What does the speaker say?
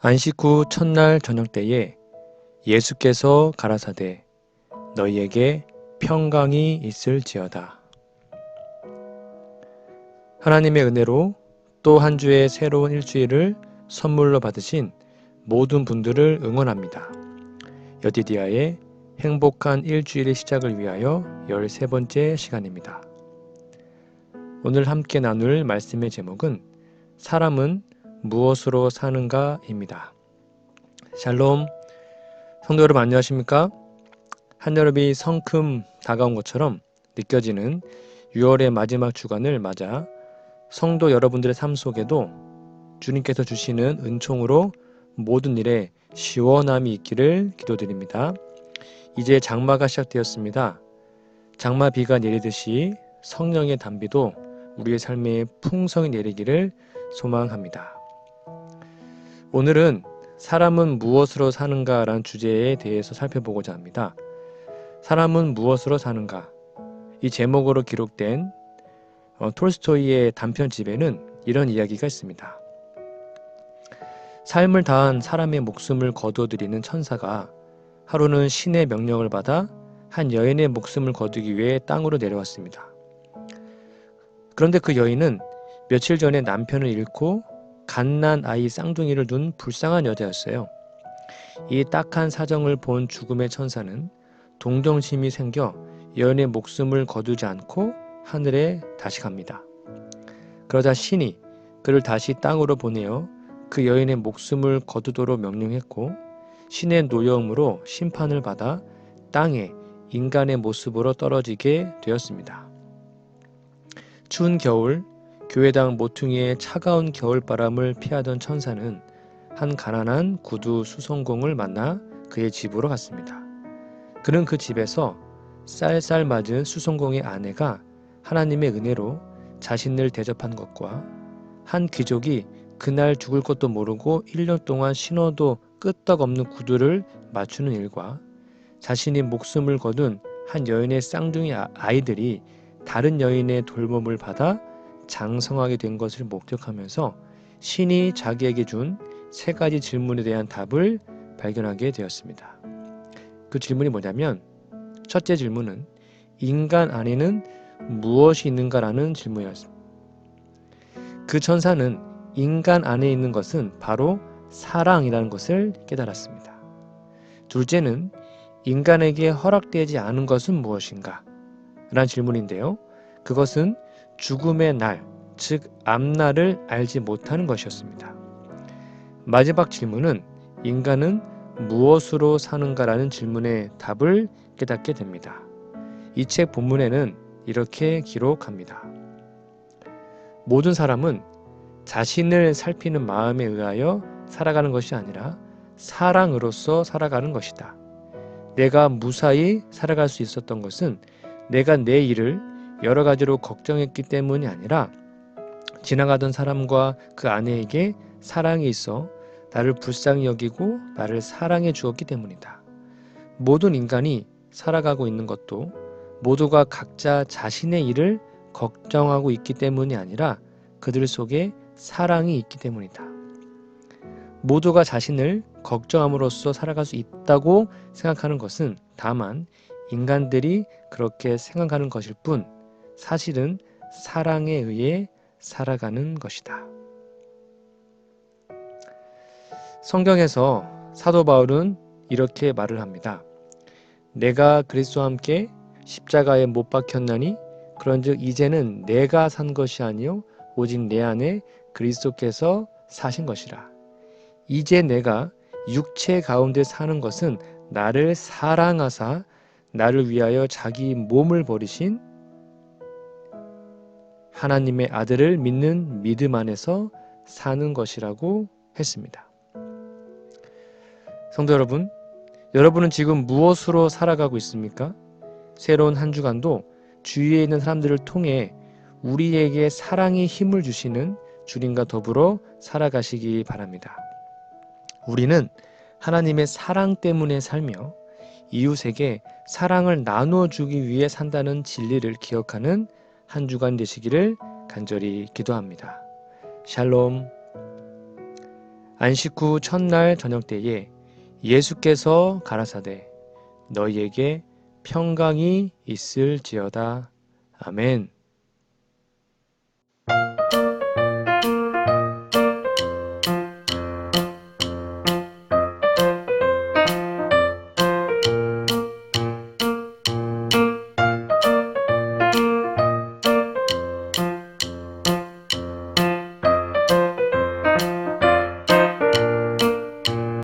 안식 후 첫날 저녁 때에 예수께서 가라사대 너희에게 평강이 있을지어다. 하나님의 은혜로 또 한 주의 새로운 일주일을 선물로 받으신 모든 분들을 응원합니다. 여디디아의 행복한 일주일의 시작을 위하여 13번째 시간입니다. 오늘 함께 나눌 말씀의 제목은 사람은 무엇으로 사는가입니다. 샬롬, 성도 여러분 안녕하십니까? 한여름이 성큼 다가온 것처럼 느껴지는 6월의 마지막 주간을 맞아 성도 여러분들의 삶 속에도 주님께서 주시는 은총으로 모든 일에 시원함이 있기를 기도드립니다. 이제 장마가 시작되었습니다. 장마 비가 내리듯이 성령의 단비도 우리의 삶에 풍성히 내리기를 소망합니다. 오늘은 사람은 무엇으로 사는가라는 주제에 대해서 살펴보고자 합니다. 사람은 무엇으로 사는가? 이 제목으로 기록된 톨스토이의 단편집에는 이런 이야기가 있습니다. 삶을 다한 사람의 목숨을 거두어들이는 천사가 하루는 신의 명령을 받아 한 여인의 목숨을 거두기 위해 땅으로 내려왔습니다. 그런데 그 여인은 며칠 전에 남편을 잃고 갓난 아이 쌍둥이를 둔 불쌍한 여자였어요. 이 딱한 사정을 본 죽음의 천사는 동정심이 생겨 여인의 목숨을 거두지 않고 하늘에 다시 갑니다. 그러자 신이 그를 다시 땅으로 보내어 그 여인의 목숨을 거두도록 명령했고 신의 노여움으로 심판을 받아 땅에 인간의 모습으로 떨어지게 되었습니다. 추운 겨울 교회당 모퉁이의 차가운 겨울바람을 피하던 천사는 한 가난한 구두 수송공을 만나 그의 집으로 갔습니다. 그는 그 집에서 쌀쌀 맞은 수송공의 아내가 하나님의 은혜로 자신을 대접한 것과 한 귀족이 그날 죽을 것도 모르고 1년 동안 신어도 끄떡없는 구두를 맞추는 일과 자신이 목숨을 거둔 한 여인의 쌍둥이 아이들이 다른 여인의 돌봄을 받아 장성하게 된 것을 목격하면서 신이 자기에게 준 3가지 질문에 대한 답을 발견하게 되었습니다. 그 질문이 뭐냐면 첫째 질문은 인간 안에는 무엇이 있는가라는 질문이었습니다. 그 천사는 인간 안에 있는 것은 바로 사랑이라는 것을 깨달았습니다. 둘째는 인간에게 허락되지 않은 것은 무엇인가? 라는 질문인데요. 그것은 죽음의 날, 즉 앞날을 알지 못하는 것이었습니다. 마지막 질문은 인간은 무엇으로 사는가라는 질문의 답을 깨닫게 됩니다. 이 책 본문에는 이렇게 기록합니다. 모든 사람은 자신을 살피는 마음에 의하여 살아가는 것이 아니라 사랑으로서 살아가는 것이다. 내가 무사히 살아갈 수 있었던 것은 내가 내 일을 여러 가지로 걱정했기 때문이 아니라 지나가던 사람과 그 아내에게 사랑이 있어 나를 불쌍히 여기고 나를 사랑해 주었기 때문이다. 모든 인간이 살아가고 있는 것도 모두가 각자 자신의 일을 걱정하고 있기 때문이 아니라 그들 속에 사랑이 있기 때문이다. 모두가 자신을 걱정함으로써 살아갈 수 있다고 생각하는 것은 다만 인간들이 그렇게 생각하는 것일 뿐 사실은 사랑에 의해 살아가는 것이다. 성경에서 사도 바울은 이렇게 말을 합니다. 내가 그리스도와 함께 십자가에 못 박혔나니 그런즉 이제는 내가 산 것이 아니요 오직 내 안에 그리스도께서 사신 것이라. 이제 내가 육체 가운데 사는 것은 나를 사랑하사 나를 위하여 자기 몸을 버리신 하나님의 아들을 믿는 믿음 안에서 사는 것이라고 했습니다. 성도 여러분, 여러분은 지금 무엇으로 살아가고 있습니까? 새로운 한 주간도 주위에 있는 사람들을 통해 우리에게 사랑의 힘을 주시는 주님과 더불어 살아가시기 바랍니다. 우리는 하나님의 사랑 때문에 살며 이웃에게 사랑을 나눠주기 위해 산다는 진리를 기억하는 한 주간 되시기를 간절히 기도합니다. 샬롬. 안식 후 첫날 저녁 때에 예수께서 가라사대 너희에게 평강이 있을지어다. 아멘.